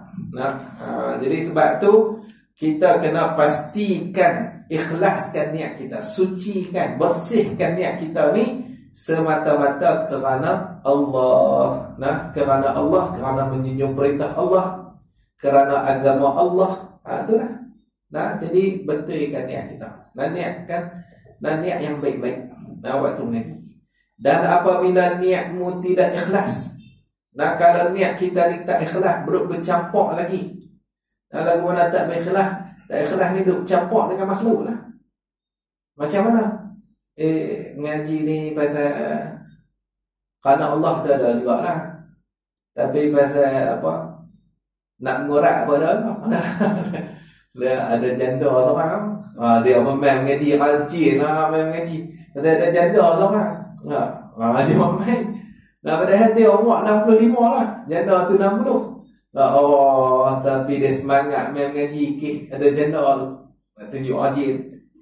Jadi sebab tu kita kena pastikan ikhlaskan niat kita, sucikan, bersihkan niat kita ni semata-mata kerana Allah. Kerana Allah, kerana menjunjung perintah Allah, kerana agama Allah. Itulah. Jadi betulkan niat kita. Dan niat yang baik-baik. Waktu mengaji. Dan apabila niatmu tidak ikhlas, kalau niat kita ni tak ikhlas, bercampur lagi. Lagu mana tak ikhlas ni duk campur dengan makhluk lah. Macam mana? Ngaji ni pasal kerana Allah tu ada juga lah. Tapi pasal apa? Nak mengurat apa dah? Ada janda seorang. Dia main mengaji rajin lah, main mengaji. Ada janda seorang. Dia main. Padahal dia umur 65 lah. Janda tu 60. Tapi dia semangat main mengaji. Ada janda tu. Nak tunjuk rajin.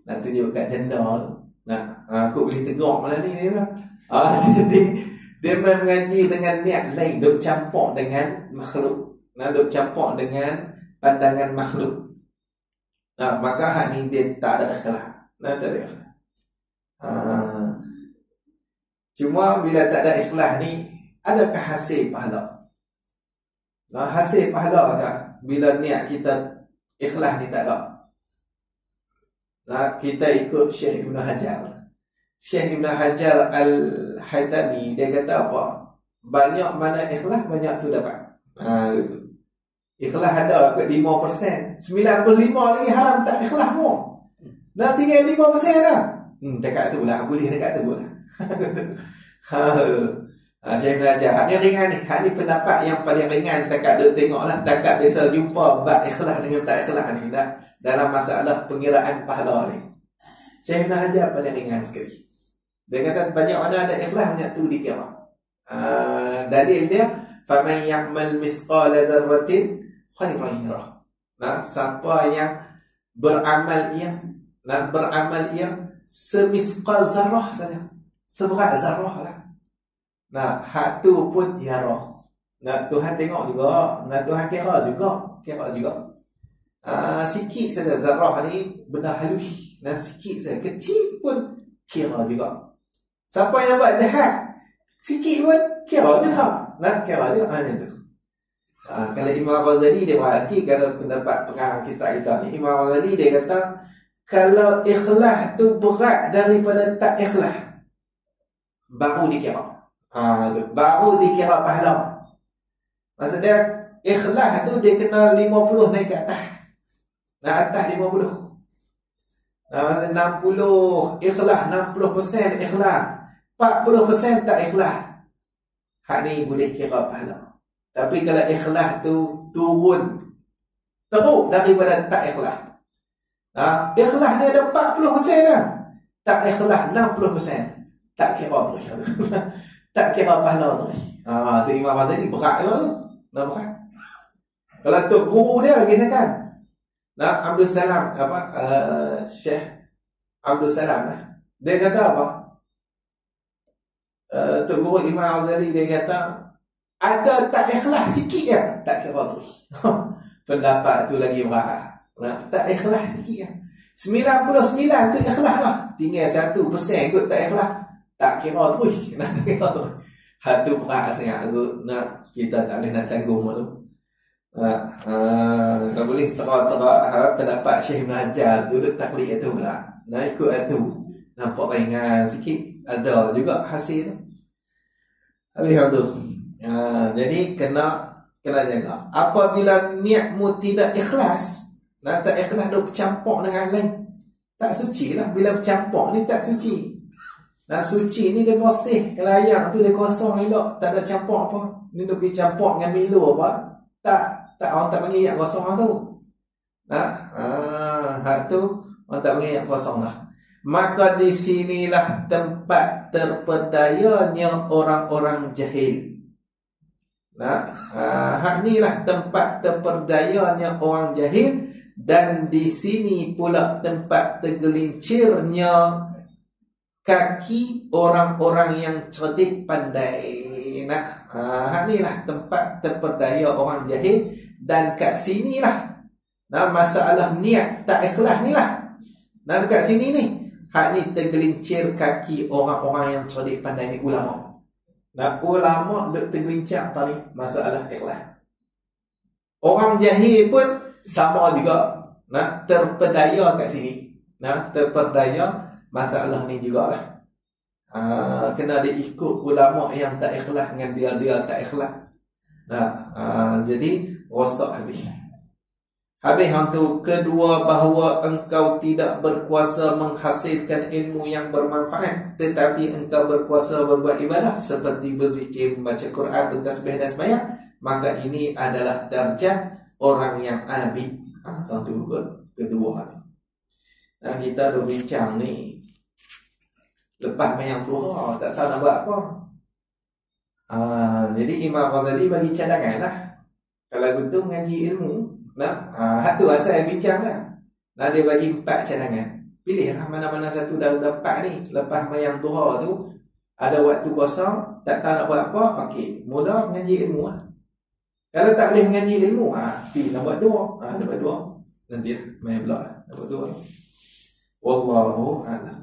Nak tunjuk kat janda tu. Aku boleh tegak malam ni lah. Jadi dia main mengaji dengan niat lain. Duk campur dengan makhluk. Duk campur dengan pandangan makhluk. Maka hak ni dia tak ada ikhlas. Tak ada ikhlas. Cuma bila tak ada ikhlas ni, adakah hasil pahala? Hasil pahala agak bila niat kita ikhlas ni tak ada. Kita ikut Syekh Ibn Hajar. Syekh Ibn Hajar Al-Haytami, dia kata apa? Banyak mana ikhlas, banyak tu dapat. Gitu. Ikhlas ada kot 5%. 95 lagi haram tak ikhlas mu. Tinggal 5% dah. Dekat tu lah, boleh dekat tu lah. Syekh Ibn Hajar, ni ringan ni. Hak ni pendapat yang paling ringan. Takat dia tengok lah. Takat biasa jumpa bab ikhlas dengan tak ikhlas ni dah, dalam masalah pengiraan pahala ni. Syekh Ibn Hajar paling ringan sekali. Dia kata banyak mana ada ikhlas, banyak tu dikira. Dalil dia, faman ya'mal misqala dzarratin khairan yarah. Siapa yang beramal ia semisqal zarrah saja, seberat zarrah lah. Hak tu pun yarah. Tuhan tengok juga, Tuhan kira juga. Sikit saja zarrah ni benda halus. Sikit saja, kecil pun kira juga. Siapa yang buat jahat, sikit pun kira juga. Kira juga. Macam tu. Kalau Imam Ghazali dia buat lagi, kalau pendapat pengarang kita ni, Imam Ghazali dia kata, kalau ikhlas tu berat daripada tak ikhlas, baru dikira. Baru dikira pahala. Maksud dia ikhlas tu dia kena 50 naik ke atas. Naik atas 50. Maksud 60 ikhlas, 60% ikhlas, 40% tak ikhlas. Hak ni boleh kira pahala. Tapi kalau ikhlas tu turun teruk daripada tak ikhlas. Ikhlas ni ada 40% dah. Tak ikhlas 60%. Tak kira terus. Tak kira pahala terus. Tu Imam Ghazali berat juga tu. Berat. Kalau tok guru dia kisahkan. Abdul Salam Syekh Abdul Salam lah. Dia kata apa? Tok guru Imam Ghazali dia kata ada tak ikhlas sikit je, tak kira terus. Pendapat tu lagi berat. Tak ikhlas sikit je. 99 tu ikhlas dah. Tinggal 1% kot tak ikhlas. Tak kira terus. Tak kira terus. Hal tu berat sangat kot. Kita tak boleh nak tanggung tu. Kau boleh tera-tera pendapat Syekh Ibn Hajar tu dia taklid tu pula. Ikut tu. Nampak ringan sikit. Ada juga hasil tu. Habis tu. Jadi kena jaga. Apabila niatmu tidak ikhlas, tak ikhlas dah bercampur dengan lain, tak suci lah. Bila bercampur ni tak suci. Suci ni dia bersih. Kalau ayam tu dia kosong elok, tak ada campur apa. Ni dia pergi campur dengan Milo apa. Tak orang tak panggil ayam kosong lah tu. Hak tu orang tak panggil ayam kosong lah. Maka di sinilah tempat terperdayanya orang-orang jahil. Hak ni lah tempat terperdayanya orang jahil, dan di sini pula tempat tergelincirnya kaki orang-orang yang cerdik pandai. Hak ni lah tempat terperdaya orang jahil, dan kat sini lah masalah niat tak ikhlas ni lah. Dekat sini ni hak ni tergelincir kaki orang-orang yang cerdik pandai ni, ulama. Ulama duk tergelincir tadi masalah ikhlas. Orang jahil pun sama juga. Terperdaya kat sini. Terperdaya masalah ni jugalah. Kena diikut ulama yang tak ikhlas dengan dia tak ikhlas. Jadi rosak habis. Habis hantu kedua, bahawa engkau tidak berkuasa menghasilkan ilmu yang bermanfaat, tetapi engkau berkuasa berbuat ibadah seperti berzikir, membaca Quran, bertasbih dan sembahyang, maka ini adalah darjah orang yang abid. Tentu kedua ni. Kita dah bincang ni lepas mayang Tuhan, tak tahu nak buat apa. Jadi Imam Ghazali bagi cadangan lah. Kalau gitu mengaji ilmu, hak tu asal bincang lah. Dia bagi 4 cadangan. Pilihlah mana-mana satu dah 4 ni. Lepas mayang Tuhan tu ada waktu kosong, tak tahu nak buat apa, okey, mula mengaji ilmu lah. Kalau tak boleh mengaji ilmu, pergi nak buat doa. Nak buat doa. Nanti main pula lah. Nak buat doa. Wallahu a'lam.